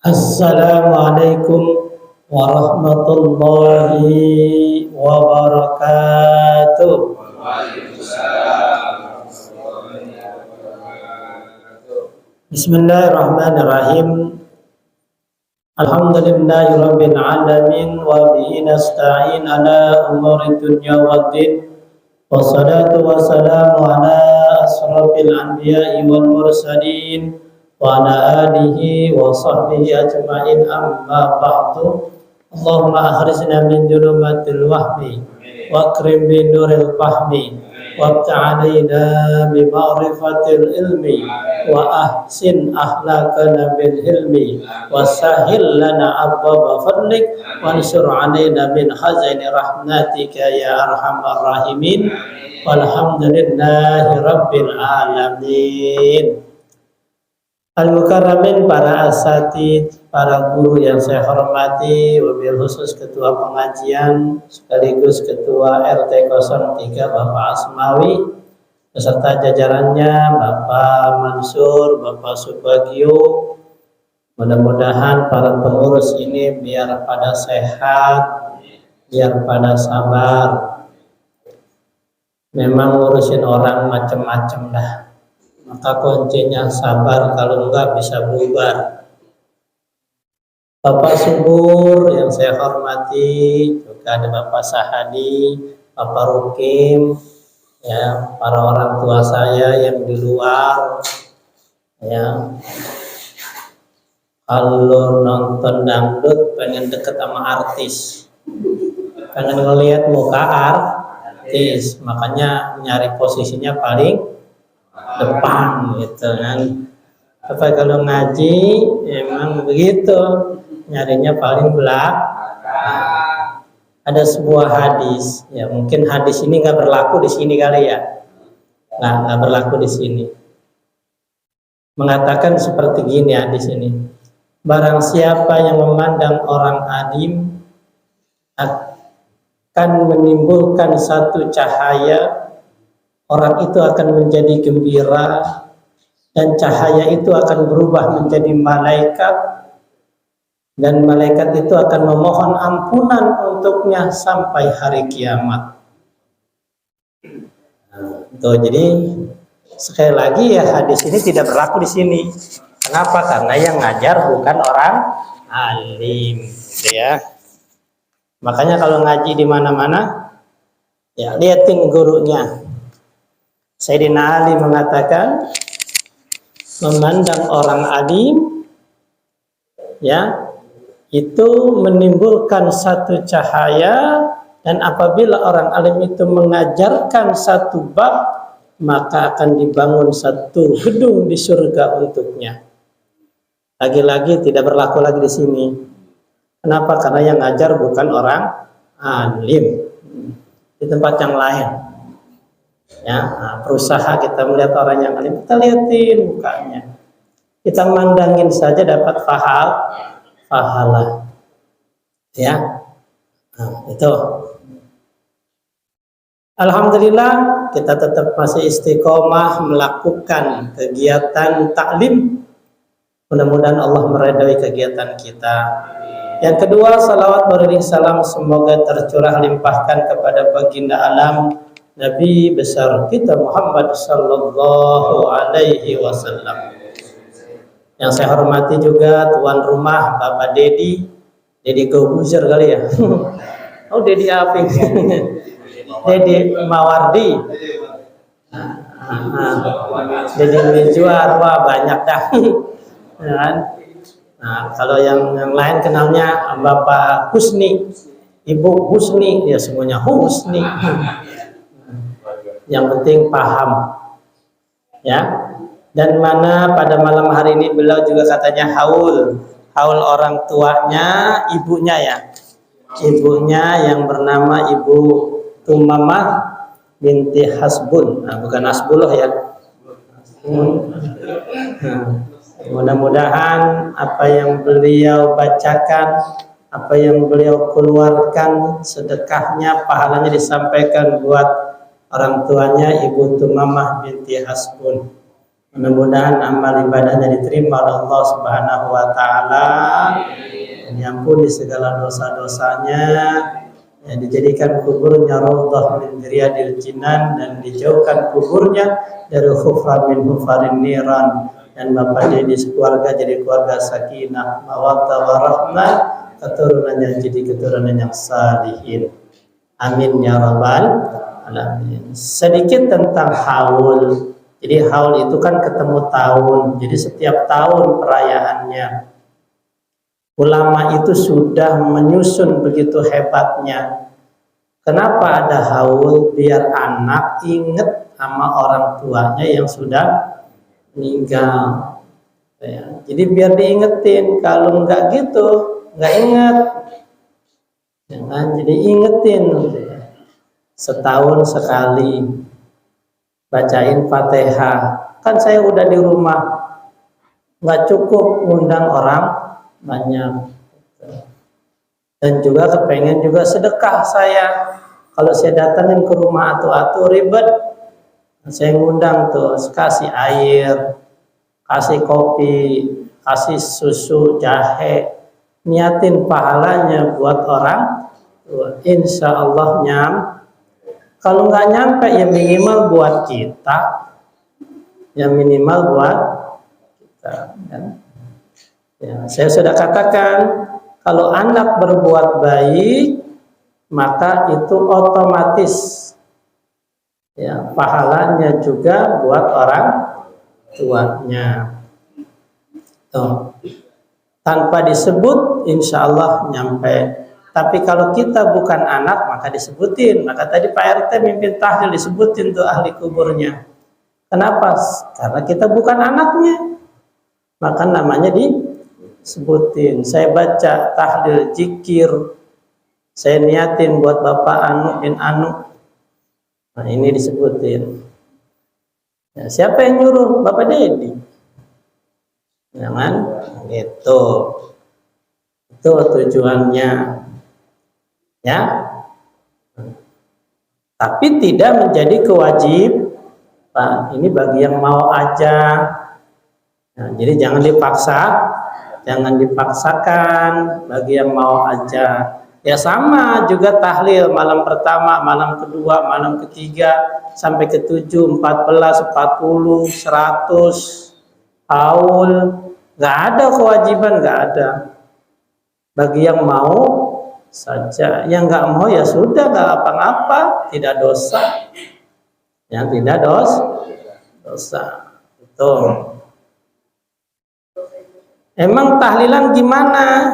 Assalamualaikum warahmatullahi wabarakatuh. Bismillahirrahmanirrahim. Alhamdulillahirabbil alamin wa bihi nasta'in ala umuri dunya waddin. Wassalatu wassalamu ala asrofil anbiya'i wal mursalin wa ala alihi wa sahbihi ajma'in, amma ba'du. Allahumma akhrijna min dhulumatil wahmi wa akrim bi nuril fahmi wa ta'alaina bi ma'rifatil ilmi wa ahsin ahlakana bil hilmi wa sahil lana abwaba fadlik wa ansur alaina min khazaini rahmatika ya arhamar rahimin. Walhamdulillahi rabbil alamin. Al-Mukarramin, para asatid, para guru yang saya hormati, wabil khusus ketua pengajian sekaligus ketua RT 03 Bapak Asmawi beserta jajarannya, Bapak Mansur, Bapak Subagio. Mudah-mudahan para pengurus ini biar pada sehat, biar pada sabar. Memang ngurusin orang macam-macam dah, maka kuncinya sabar, kalau enggak bisa bubar. Bapak Subur yang saya hormati, juga ada Bapak Sahadi, Bapak Rukim, ya, para orang tua saya yang di luar, ya. Kalau nonton dangdut pengen deket sama artis, pengen ngelihat muka artis, makanya nyari posisinya paling depan gitu kan. Apa kalau ngaji emang begitu, nyarinya paling belakang. Ada sebuah hadis, ya mungkin hadis ini nggak berlaku di sini kali ya, nggak berlaku di sini. Mengatakan seperti gini hadis ini: barang siapa yang memandang orang alim akan menimbulkan satu cahaya, orang itu akan menjadi gembira, dan cahaya itu akan berubah menjadi malaikat, dan malaikat itu akan memohon ampunan untuknya sampai hari kiamat. Tuh, jadi sekali lagi ya, hadis ini tidak berlaku di sini. Kenapa? Karena yang ngajar bukan orang alim, gitu ya. Makanya kalau ngaji di mana-mana, ya liatin gurunya. Sayyidina Ali mengatakan, memandang orang alim, ya, itu menimbulkan satu cahaya, dan apabila orang alim itu mengajarkan satu bab, maka akan dibangun satu gedung di surga untuknya. Lagi-lagi tidak berlaku lagi di sini. Kenapa? Karena yang ngajar bukan orang alim. Di tempat yang lain, ya, berusaha kita melihat orang yang alim, kita liatin mukanya, kita mandangin saja dapat pahala, ya. Itu alhamdulillah kita tetap masih istiqomah melakukan kegiatan taklim. Mudah-mudahan Allah meridai kegiatan kita. Yang kedua, salawat beriring salam semoga tercurah limpahkan kepada baginda alam Nabi besar kita Muhammad sallallahu alaihi wasallam. Yang saya hormati juga tuan rumah Bapak Dedi Kobuzer kali ya. Oh, Dedi Aping. Dedi Mawardi. Dedi Mijuar, wah banyak dah. Nah, kalau yang lain kenalnya Bapak Husni, Ibu Husni, ya semuanya Husni. Yang penting paham, ya. Dan mana pada malam hari ini beliau juga katanya haul orang tuanya, ibunya ya, ibunya yang bernama Ibu Tumamah binti Hasbun. Nah, bukan Hasbullah ya. Mudah-mudahan apa yang beliau bacakan, apa yang beliau keluarkan, sedekahnya, pahalanya disampaikan buat orang tuanya Ibu Tumamah binti Hasbun. Mudah-mudahan amal ibadahnya diterima oleh Allah Subhanahu wa taala, diampuni segala dosa-dosanya, ya, dijadikan kuburnya raudhah min riyadil jinan, dan dijauhkan kuburnya dari khufran min hufarin niran, dan bapaknya di keluarga jadi keluarga sakinah, mawaddah warahmah, keturunannya jadi keturunan yang salihin. Amin ya rabbal alamin. Sedikit tentang haul. Jadi haul itu kan ketemu tahun. Jadi setiap tahun perayaannya. Ulama itu sudah menyusun begitu hebatnya. Kenapa ada haul? Biar anak ingat sama orang tuanya yang sudah meninggal. Ya, jadi biar diingetin. Kalau enggak gitu, enggak ingat. Jangan, jadi ingetin. Setahun sekali bacain Fatihah. Kan saya udah di rumah, nggak cukup ngundang orang banyak. Dan juga kepengen juga sedekah saya. Kalau saya datangin ke rumah atu-atu ribet, saya ngundang tuh, kasih air, kasih kopi, kasih susu, jahe, niatin pahalanya buat orang. Insya Allah kalau nggak nyampe ya minimal buat kita, ya minimal buat kita. Ya, saya sudah katakan kalau anak berbuat baik maka itu otomatis ya pahalanya juga buat orang tuanya. Tuh. Tanpa disebut insya Allah nyampe. Tapi kalau kita bukan anak maka disebutin. Maka tadi Pak RT mimpin tahlil disebutin tuh ahli kuburnya. Kenapa? Karena kita bukan anaknya. Maka namanya disebutin. Saya baca tahlil zikir. Saya niatin buat Bapak Anu bin Anu. Nah ini disebutin. Ya, siapa yang nyuruh? Bapak Dedi. Jangan gitu. Itu tujuannya. Ya, tapi tidak menjadi kewajiban. Ini bagi yang mau aja. Nah, jadi jangan dipaksakan bagi yang mau aja. Ya sama juga tahlil malam pertama, malam kedua, malam ketiga sampai ke-7, 14, 40, 100 haul. Nggak ada kewajiban, nggak ada. Bagi yang mau saja, yang nggak mau ya sudah, nggak apa-apa, tidak dosa, yang tidak dosa. Itu. Emang tahlilan gimana?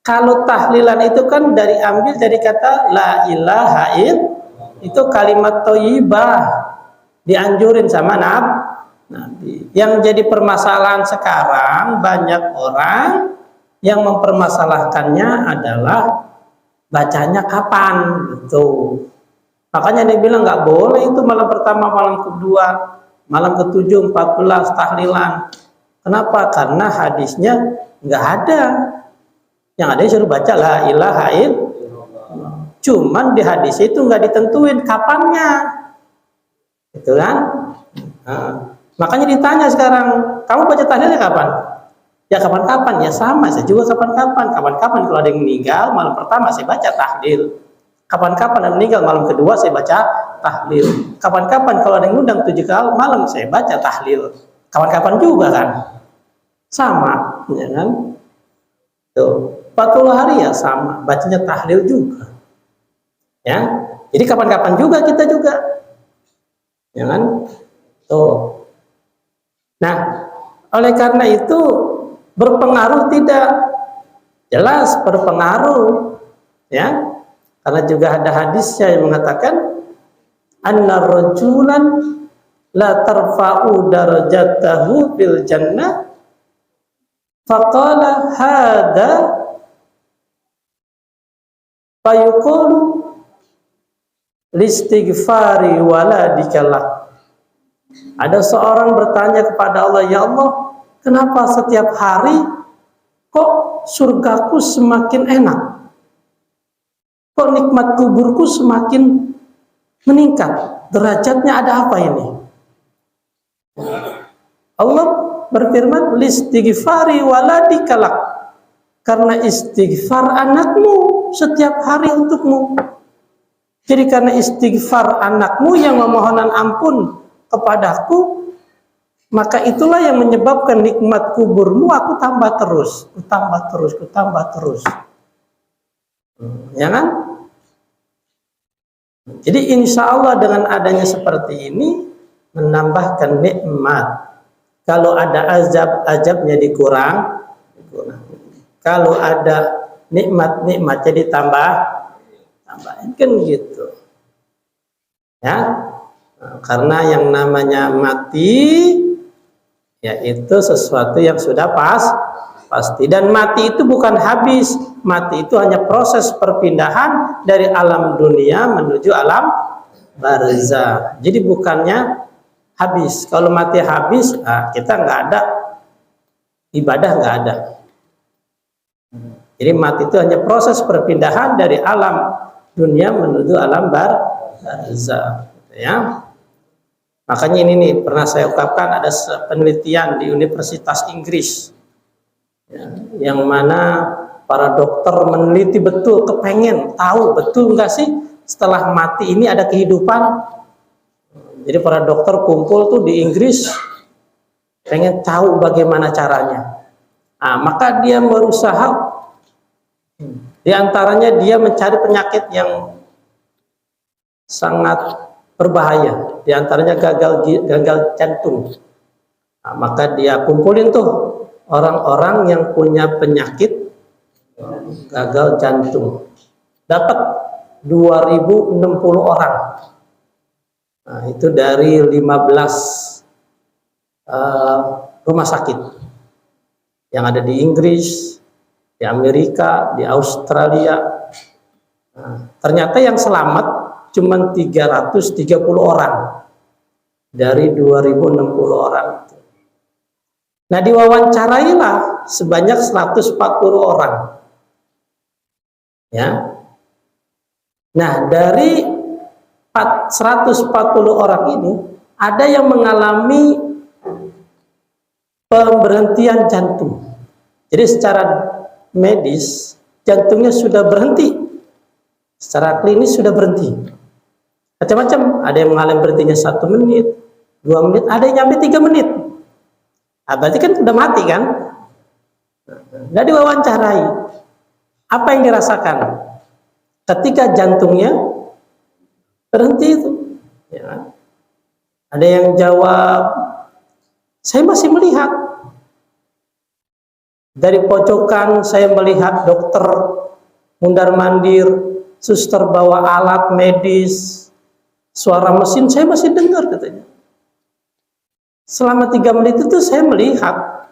Kalau tahlilan itu kan ambil dari kata la ilaha illallah, itu kalimat thayyibah, dianjurin sama Nabi. Yang jadi permasalahan sekarang banyak orang yang mempermasalahkannya adalah bacanya kapan gitu. Makanya dia bilang nggak boleh itu malam pertama, malam kedua, malam ke-7, 14 tahlilan. Kenapa? Karena hadisnya nggak ada. Yang ada suruh baca la ilaha illallah. Cuman di hadis itu nggak ditentuin kapannya. Gitu kan? Nah, makanya ditanya sekarang, kamu baca tahlilnya kapan? Ya kapan-kapan, ya sama, saya juga kapan-kapan. Kapan-kapan kalau ada yang meninggal, malam pertama saya baca tahlil. Kapan-kapan ada yang meninggal, malam kedua saya baca tahlil. Kapan-kapan kalau ada yang ngundang 7 kali malam, saya baca tahlil. Kapan-kapan juga kan? Sama, ya kan? Tuh, 40 hari ya sama, bacanya tahlil juga. Ya, jadi kapan-kapan juga kita juga. Ya kan? Tuh. Nah, oleh karena itu berpengaruh tidak? Jelas berpengaruh, ya. Karena juga ada hadisnya yang mengatakan anna rajulan la tarfa'u darajatahu fil jannah faqala hadza fayuqulu listighfari waladikala. Ada seorang bertanya kepada Allah, ya Allah, kenapa setiap hari kok surgaku semakin enak? Kok nikmat kuburku semakin meningkat? Derajatnya ada apa ini? Allah berfirman, listighfari waladikalak, karena istighfar anakmu setiap hari untukmu. Jadi karena istighfar anakmu yang memohonan ampun kepadaku, maka itulah yang menyebabkan nikmat kuburmu aku tambah terus, ku tambah terus. Ya kan? Jadi insya Allah dengan adanya seperti ini menambahkan nikmat. Kalau ada azab, azabnya dikurang. Kalau ada nikmat, jadi tambahin kan gitu. Ya, karena yang namanya mati, yaitu sesuatu yang sudah pasti. Dan mati itu bukan habis. Mati itu hanya proses perpindahan dari alam dunia menuju alam barzah. Jadi bukannya habis. Kalau mati habis, kita nggak ada ibadah, nggak ada. Jadi mati itu hanya proses perpindahan dari alam dunia menuju alam barzah. Ya. Makanya ini nih pernah saya ungkapkan, ada penelitian di Universitas Inggris, ya, yang mana para dokter meneliti betul, kepengen tahu betul nggak sih setelah mati ini ada kehidupan. Jadi para dokter kumpul tuh di Inggris, pengen tahu bagaimana caranya. Maka dia berusaha, diantaranya dia mencari penyakit yang sangat berbahaya, diantaranya gagal jantung. Maka dia kumpulin tuh orang-orang yang punya penyakit gagal jantung, dapat 2060 orang. Itu dari 15 rumah sakit yang ada di Inggris, di Amerika, di Australia. Ternyata yang selamat cuma 330 orang dari 2060 orang. Nah, diwawancarailah sebanyak 140 orang. Ya. Nah, dari 140 orang ini ada yang mengalami pemberhentian jantung. Jadi secara medis jantungnya sudah berhenti, secara klinis sudah berhenti. Macam-macam, ada yang mengalami berhentinya 1 menit, 2 menit, ada yang nyampe 3 menit. Berarti kan sudah mati kan? Nggak diwawancarai. Apa yang dirasakan ketika jantungnya berhenti itu? Ya. Ada yang jawab, saya masih melihat. Dari pojokan saya melihat dokter mundar-mandir, suster bawa alat medis, suara mesin saya masih dengar katanya. Selama 3 menit itu saya melihat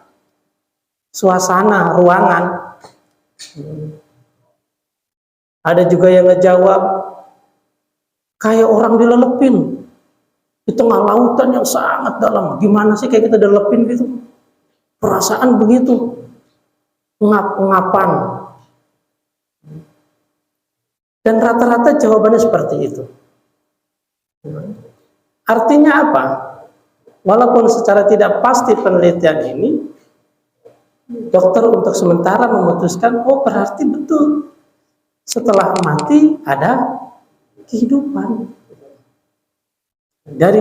suasana ruangan. Ada juga yang ngejawab, kayak orang dilelepin di tengah lautan yang sangat dalam. Gimana sih kayak kita dilelepin gitu? Perasaan begitu, ngap-ngapan. Dan rata-rata jawabannya seperti itu. Artinya apa? Walaupun secara tidak pasti penelitian ini, dokter untuk sementara memutuskan, oh berarti betul setelah mati ada kehidupan. Dari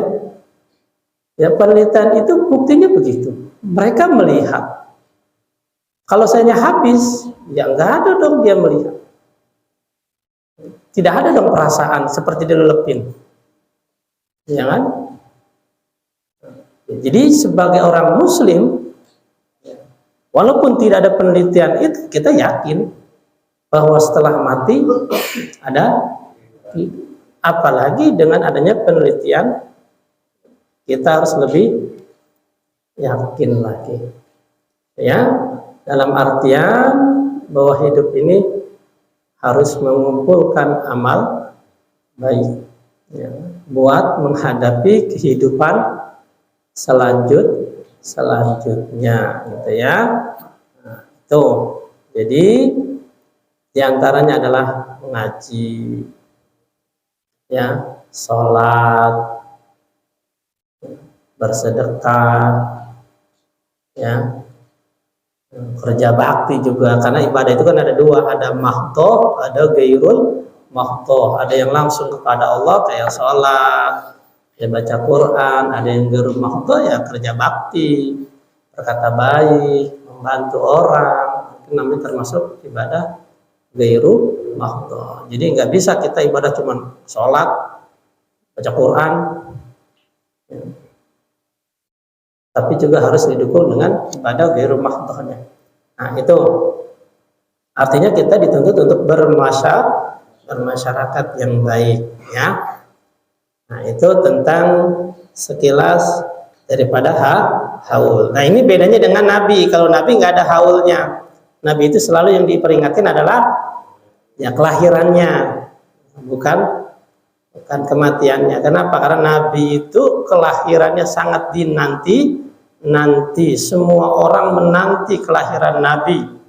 penelitian itu buktinya begitu. Mereka melihat. Kalau sayanya habis, ya nggak ada dong dia melihat. Tidak ada dong perasaan seperti dilelepin. Ya kan? Jadi sebagai orang muslim, walaupun tidak ada penelitian itu, kita yakin bahwa setelah mati ada, apalagi dengan adanya penelitian, kita harus lebih yakin lagi. Ya, dalam artian bahwa hidup ini harus mengumpulkan amal baik, ya, buat menghadapi kehidupan selanjutnya, gitu ya. Nah, itu. Jadi diantaranya adalah mengaji, ya, sholat, bersedekah, ya. Kerja bakti juga, karena ibadah itu kan ada dua, ada mahdoh, ada gairul mahdoh. Ada yang langsung kepada Allah kayak sholat, ya baca Quran. Ada yang gairul mahdoh, ya kerja bakti, berkata baik, membantu orang, itu namanya termasuk ibadah gairul mahdoh. Jadi nggak bisa kita ibadah cuma sholat, baca Quran, ya, tapi juga harus didukung dengan ibadah gairul mahdohnya. Nah, itu artinya kita dituntut untuk bermasyarakat yang baik, ya. Nah, itu tentang sekilas daripada haul. Nah, ini bedanya dengan Nabi. Kalau Nabi nggak ada haulnya. Nabi itu selalu yang diperingatkan adalah ya kelahirannya, bukan kematiannya. Kenapa? Karena Nabi itu kelahirannya sangat dinanti, semua orang menanti kelahiran Nabi.